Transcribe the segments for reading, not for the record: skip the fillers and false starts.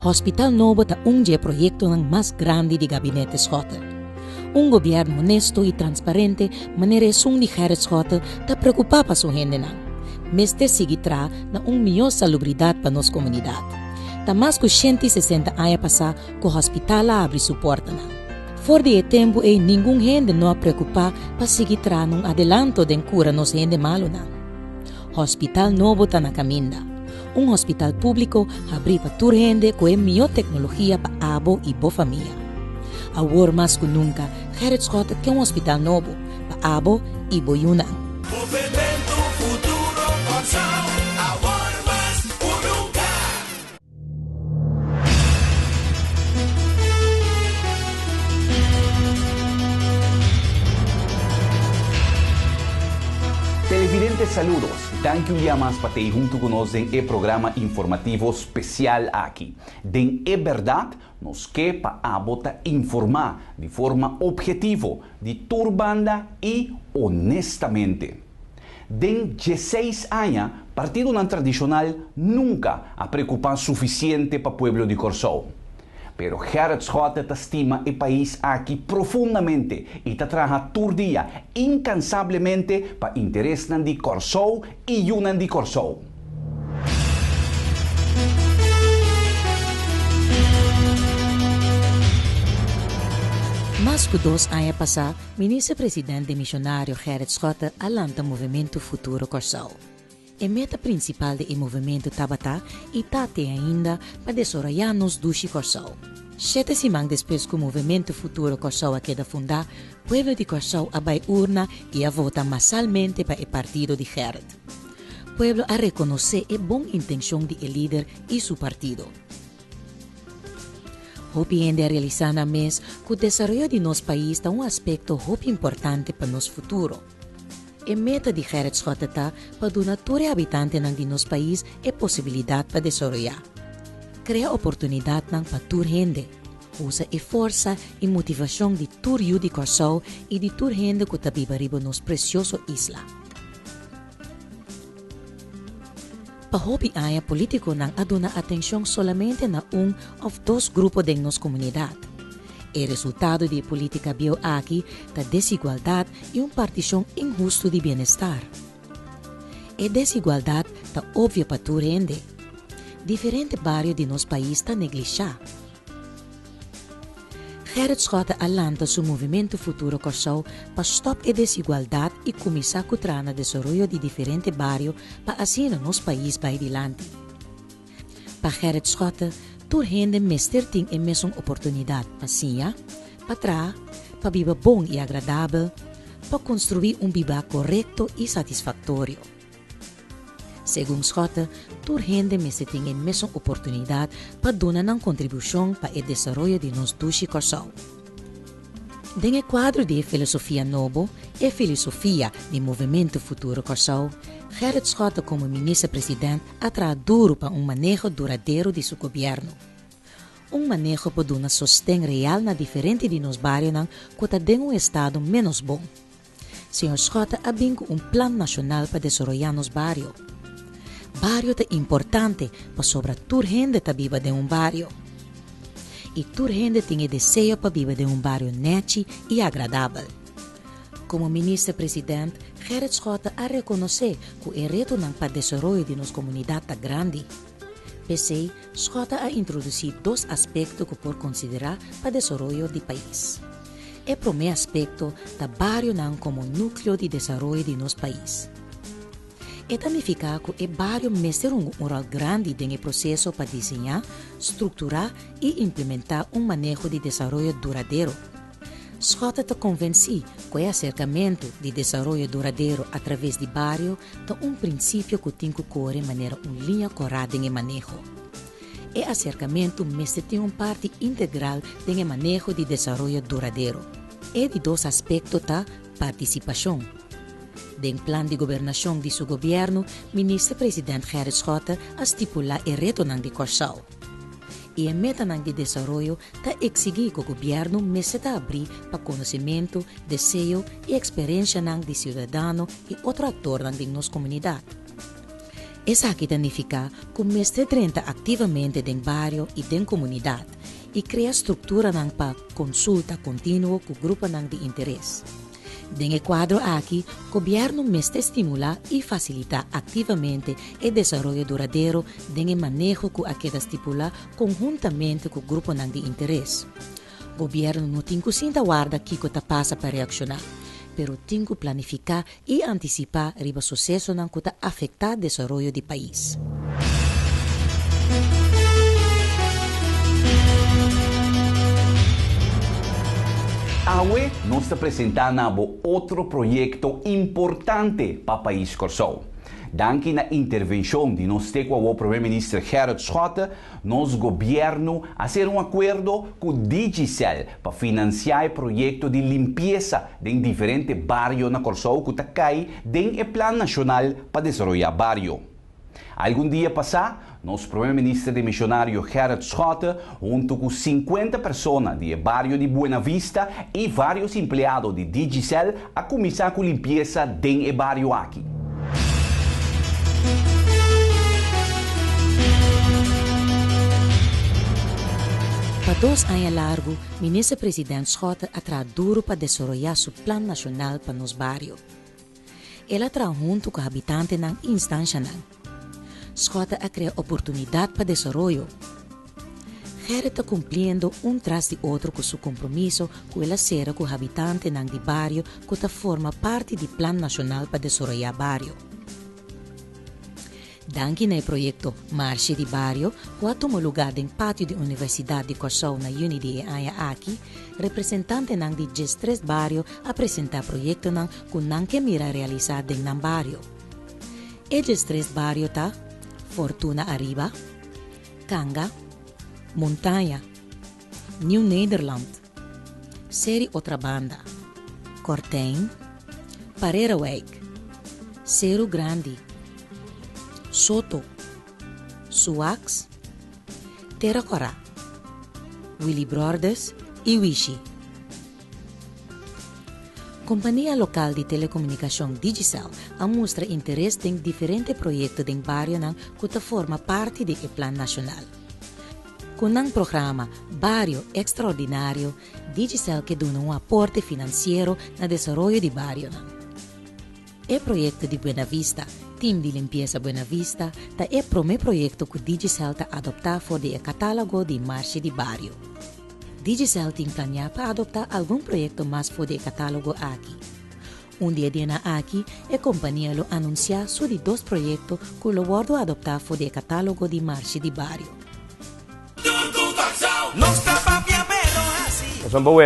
Hospital Novo está proyecto más grande de Gabinete Schotten. Un gobierno honesto y transparente, manera de Gerrit Schotten, está preocupado para su gente. Meste seguirá na melhor salubridade para nossa comunidade. Está mais que 160 anos passar que o hospital abre suporte. Fora de tempo, nenhum gente não preocupa para seguir num adelanto de cura nos gente malo. Hospital Novo está na caminho. Hospital público abre para toda gente com a melhor tecnologia para abo e boa família. Agora mais que nunca, Gerrit Schotten quer hospital novo para abo e boa Yuna. Televidentes, saludos. Thank you más para estar junto con nosotros en el programa informativo especial aquí. Den é verdade, nos que para informar de forma objetiva, de turbanda y honestamente. Den 16 años, partido non tradicional nunca ha preocupado suficiente para el pueblo de Corsou. Pero Gerrit Schotten estima el país aquí profundamente y trabaja todo día incansablemente para interés de Corsou y Yunan de Corsou. Mais que 2 anos passados, ministro-presidente missionário Gerrit Schotten alanta o movimento Futuro Corsou. A meta principal do movimento Tabata e tate ainda para desarrollar nos dushi Corsou. 7 semanas depois que o movimento Futuro Corsou queda fundado, o povo de Corsou vai urna e a vota massalmente para o partido de Gerrit. O povo a reconhecer a boa intenção do líder e seu partido. Hopi ainda realizar na mês que o desenvolvimento de nosso país é aspecto muito importante para nosso futuro. A meta de Gerrit Schotten está para dar a todos os habitantes de nosso país a possibilidade para desenvolver. Cria oportunidade para toda gente. Usa a força e motivação de todo o de Corsou e de toda gente que está vivendo em nossa preciosa isla. Para Hopi aya político não aduna atenção somente na ou 2 grupos de nossa comunidade. O resultado de política bio aqui da desigualdade e partição injusta de bem-estar. A desigualdade está óbvia para toda gente. Diferentes bairros de nosso país estão negligenciados. Gerrit Schotten alanta seu movimento Futuro Corsou para stopar a desigualdade e começar a trazer o desenvolvimento de diferentes bairros para assim nosso país vai adiante. Para Gerrit Schotten, toda gente mestre tem a mesma oportunidade para sinha, para trás, para viver bom e agradável, para construir vida correto e satisfatório. Segundo Schotten, toda gente mestre tem a mesma oportunidade para dar uma contribuição para o desenvolvimento de nosso dushi Corsou. Dentro do quadro de filosofia nova e filosofia do movimento Futuro Corsou, Gerrit Schotten como ministro-presidente atrás duro para manejo duradouro de seu governo. Manejo para dar sustento real na diferente de nos bairros que está estado menos bom. Sr. Schotten abriu plano nacional para desenvolver nos bairros. Barrio é importante para sobre toda gente que vive em barrio. E toda gente tem desejo para viver em barrio neto e agradável. Como ministro-presidente, Gerrit Schotten a reconhecer que o reto para o desenvolvimento de nossa comunidade é grande. PC, Schotten a introduzir 2 aspectos que por considerar para o desenvolvimento do país. O primeiro aspecto é o barrio como núcleo de desenvolvimento de nosso país. Significa que o barrio mestre um rol grande no processo para desenhar, estruturar e implementar manejo de desenvolvimento duradouro. Schotten está convencido que o acercamento de desenvolvimento duradouro através do barrio é princípio que tem que correr de maneira linha correta em manejo. O acercamento mestre tem parte integral no manejo de desenvolvimento duradouro. E de 2 aspectos da participação. Den plano de governação de seu governo, ministro-presidente Gerrit Schotten estipula o reto de Corsou. E a meta de desenvolvimento está exigir que o governo meseta abrir para conhecimento, desejo e experiência de cidadão e outro ator de nossa comunidade. Essa aqui significa que o mestre treina ativamente dentro do bairro e dentro da comunidade e cria estrutura para consulta contínua com o grupo de interesse. Dentro quadro aqui, o governo mestre estimula e facilita ativamente o desenvolvimento duradouro dentro o manejo que a queda estipula conjuntamente com o grupo de interesse. O governo não tem que se guarda que está passa para reaccionar, pero tem que planificar e antecipar riba sucesso que está afetar o desenvolvimento do país. Hoje nós está apresentando outro projeto importante para o país Corsou. Danke na intervenção de nosso primeiro-ministro Gerrit Schotten, nosso governo a fazer acordo com o Digicel para financiar o projeto de limpeza em diferentes bairros na Corsou que cai dentro do Plano Nacional para desenvolver bairro. Algum dia passado, nosso primeiro-ministro de missionário Gerrit Schotten, junto com 50 pessoas do bairro de Buena Vista e vários empregados de Digicel, a começar com a limpeza dentro do bairro aqui. Para 2 anos largo, o ministro-presidente Schotten atrás duro para desenvolver seu plano nacional para nos bairros. Ele atrás junto com os habitantes na instância. Schotten a criar oportunidade para desenvolvimento. Gerrit está cumprindo tras de outro com seu compromisso com ele ser com os habitantes de bairro que forma parte do Plano Nacional para desenvolver bairro. Danke no projeto Marcha de Barrio, que tomou lugar no pátio da Universidade de Corsou na Unity aqui, representante de 13 bairros apresentar projeto que não quer mira realizar dentro do bairro. E 13 bairros tá Fortuna Arriba, Kanga, Montanha, New Nederland, Série Outra Banda, Corten, Parereweg, Cerro Grande, Soto, Suax, Terracorá, Willy Brothers e Wishi. Companhia local de telecomunicação Digicel mostra interesse em diferentes projetos em bairro que forma parte do Plano Nacional. Com o programa Barrio Extraordinário, Digicel que dá aporte financeiro no desenvolvimento do bairro. O projeto de Buena Vista, Team de Limpeza Buena Vista, é o primeiro projeto que Digicel está adoptar for o catálogo de Marcha de Barrio. Digicel tem planeado para adoptar algum projeto mais for o catálogo aqui. Dia de aqui, a companhia lo anuncia sobre 2 projetos que lo guardo adoptar for o catálogo de Marcha de Barrio. Nós vamos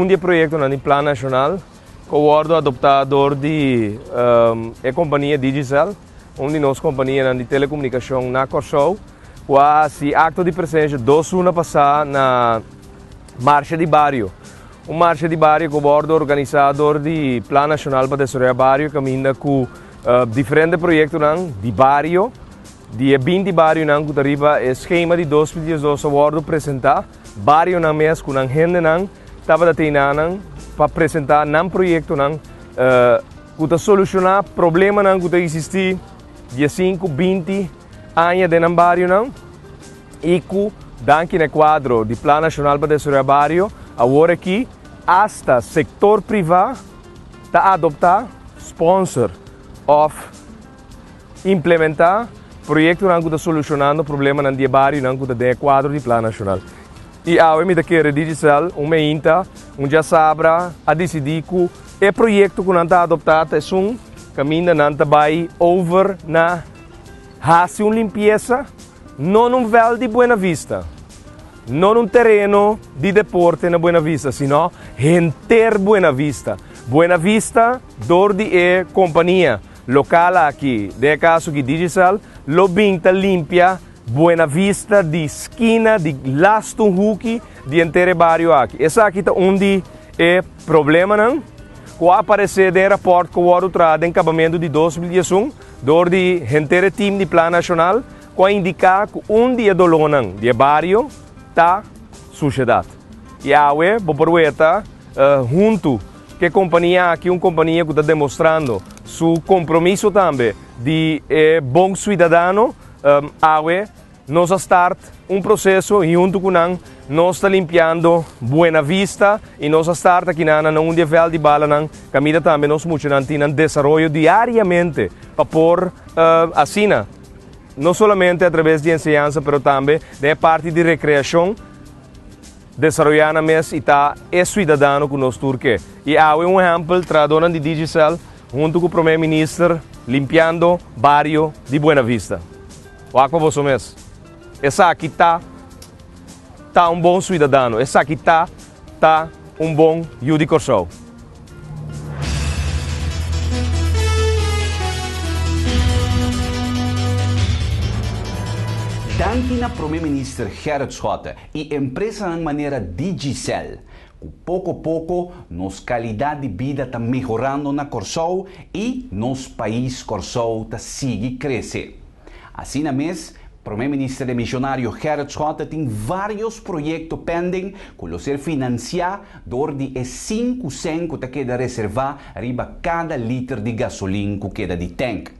dia projeto no Plano Nacional que o adoptador de a companhia Digicel, de nossa companhia de telecomunicação na Corsou, quase acto de presença 2 anos passada na Marcha de Barrio. Marcha de Barrio que o organizador de Plano Nacional para desenvolver Barrio caminha com diferentes projetos de Barrio, de 20 bairros que arriba o esquema de 2012 o apresentar Barrio na mês com a gente estava treinando para apresentar um projeto que solucionar problemas que existem de 5, 20 anos dentro do bairro e que dentro do quadro do Plano Nacional para desenvolver bairro, agora aqui, hasta setor privado está adoptar sponsor of implementar projetos que estão solucionando problemas no bairro que está dentro do quadro do Plano Nacional. E a me daquele Digicel, já sabe a decidir que o projeto que não está adoptado é caminho não vai over na raça limpeza, não no vale de Buena Vista, não no terreno de deporte na Buena Vista, sino enter Buena Vista. Buena Vista, dor de companhia local aqui, de caso que Digicel, lo binta limpia Buena Vista de esquina de Laston Huki de inteiro bairro aqui. Essa aqui é onde é problema não? Que aparecer no rapport que o trabalho em acabamento de 2011 do de inteiro time de Plano Nacional que indicar que onde é dolonan de bairro está sociedade. E aí, vou aproveitar junto que companhia aqui, uma companhia que está demonstrando su compromisso também de bom cidadão, nós start processo junto com nós está limpando Buena Vista e nós start aqui na nível de bala caminha também nós muito desenvolvimento diariamente para pôr assim não somente através de enseñança, mas também de parte de recreação desarrollando mais e tá cidadão com nós turque. E há exemplo tradona de Digicel junto com o primeiro-ministro limpando bairro de Buena Vista. O aqua você mesmo. Essa aqui tá bom cidadão. Essa aqui tá bom Yudi Corsou. Danke na primeiro-ministro Gerrit Schotten e empresa de maneira Digicel. Pouco a pouco, nossa qualidade de vida está melhorando na Corsou e nosso país Corsou está sigue crescer. Assim mesmo, o primeiro-ministro de missionário Gerrit Schotten tem vários projetos pendentes que ser financiados de 5 centavos que queda reservado riba cada litro de gasolina que queda de tanque.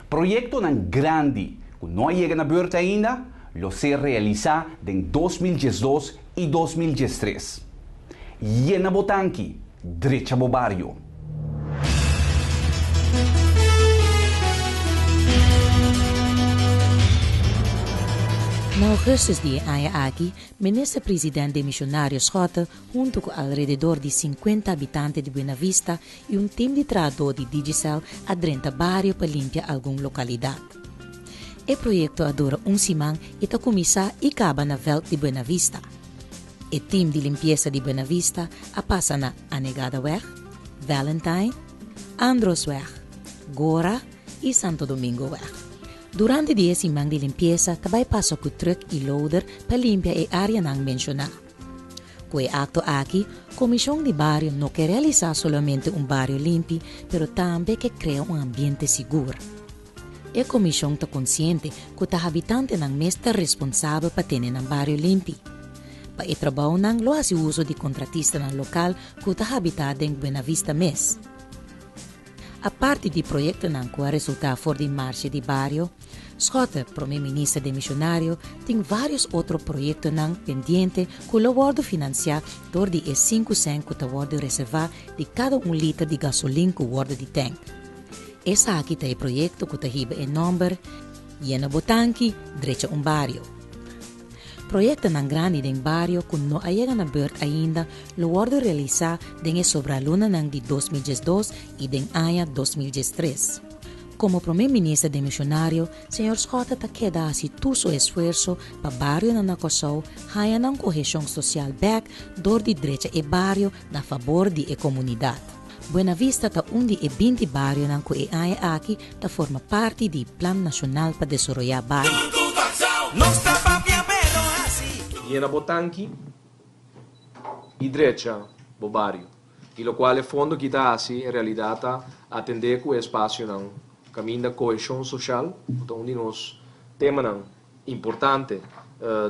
Projeto grande que não chega na beurt ainda, lo ser realizado em 2012 e 2013. Jena Botanki, Drecha Bobario. Na augustus de aqui, ministro-presidente de missionários Schotten, junto com alrededor de 50 habitantes de Buena Vista e time de tradutor de Digicel, adrenta bairro para limpar alguma localidade. O projeto adora semana e está começar e acaba na Veld de Buena Vista. O time de limpeza de Buena Vista passa na Anegadaweg, Valentine, Androsweg, Gora e Santo Domingo Weg. Durante a semana de limpeza, também passa com truck e loader para limpar a área não mencionada. Com o acto aqui, a Comissão de Bairro não quer realizar somente bairro limpo, mas também quer criar ambiente seguro. A Comissão está consciente que os habitantes não estão responsáveis para ter bairro limpo. Para o trabalho, não faz uso de contratistas local que está habitado em Buena Vista mês. A parte do projeto que resulta fora de marcha de bairro, Schotten, primeiro-ministro de missionário, tem vários outros projetos pendentes que o governo financia de 5 centavos que o reservar de cada litro de gasolina que o de tanque. Essa aqui é o projeto que tem o nome Jena Botanki, Drecha Bairro. Projeto grande em bairro que não chega na beurt ainda, lo guardo realizar em sobraluna de 2012 e em ano 2013. Como primeiro-ministro de missionário, Sr. Schotten está queda todo seu esforço para bairro na Corsou, haya na cohesão social back dor de direita e bairro na favor da comunidade. Buena Vista está de 20 bairros que aqui está forma parte do Plano Nacional para Desenvolver Bairro. Jena Botanki e Drecha Bobario, e lo quale fondo que está assim em realidade atender com o espaço caminho da coesão social, então de nos tema importante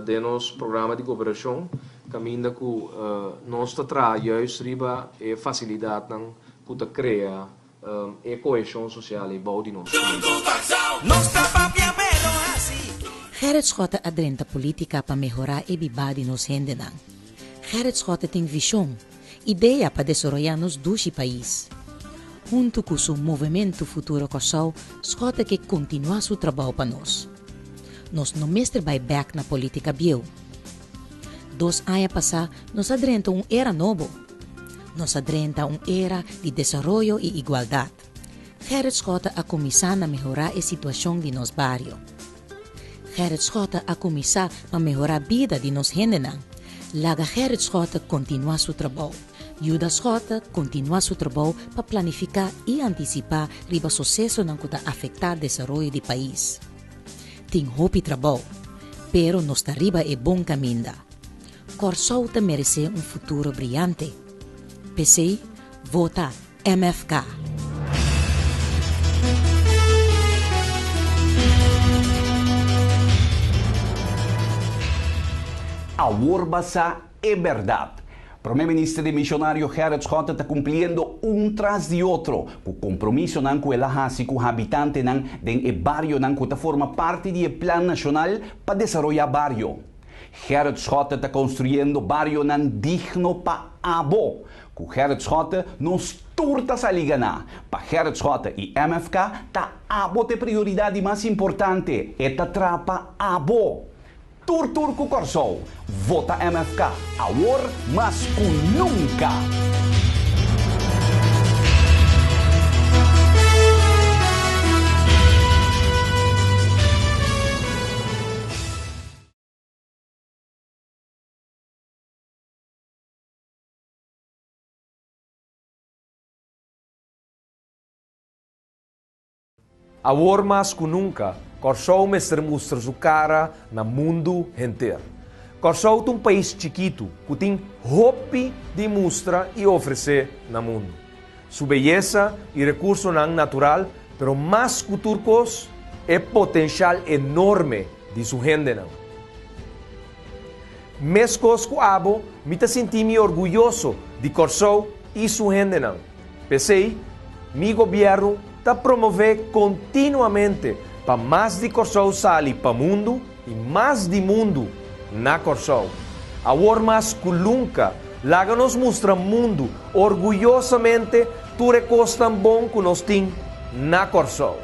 de nosso programa de cooperação, caminho com nosso trabalho riba e facilidade que cria e coesão social e bom de nós. Gerrit Schotten adrenta política para melhorar a vida de nos gente. Gerrit Schotten tem visão, ideia para desenvolver nos dois países. Junto com seu movimento Futuro Corsou, Schotten quer continuar seu trabalho para nós. Nós não mestre vai back na política bio. 2 anos passados, nós adrenta era novo. Nós adrenta era de desenvolvimento e igualdade. Gerrit Schotten a começar a melhorar a situação de nos bairro. Gerrit Schotten a começar a melhorar a vida de nos gente. Laga Gerrit Schotten continua seu trabalho. Ajuda Schotten continua seu trabalho para planificar e antecipar riba sucesso que está afetar o desenvolvimento do país. Tem hope trabalho, pero nos está riba é bom caminho. Corsou merece futuro brilhante. PC, vota MFK. A Urbasa é verdade. Primeiro-Ministro de Missionário Gerrit Schotten está cumprindo tras de outro o compromisso com el hasi com habitante den barrio que forma parte do Plano Nacional para desenvolver barrio. Gerrit Schotten está construindo barrio digno para abo. Com Gerrit Schotten nos turtas a liganar. Para Gerrit Schotten e MFK tá abo de prioridade mais importante. Eta trapa abo. Tur com Corsou. Vota MFK. Agora mais que nunca. Agora mais que nunca, Corsou mostra sua cara no mundo inteiro. Corsou é um país chiquito que tem hope de mostrar e oferecer no mundo. Sua beleza e recurso natural, pero mais que turcos, é potencial enorme de sua gente. Mescos com abo, me senti orgulhoso de Corsou e sua gente. Pensei, meu governo está promover continuamente para mais de Corsou sair para o mundo e mais de mundo na Corsou. Agora mais que nunca, lá nos mostra o mundo orgulhosamente tudo é tão bom que nós temos na Corsou.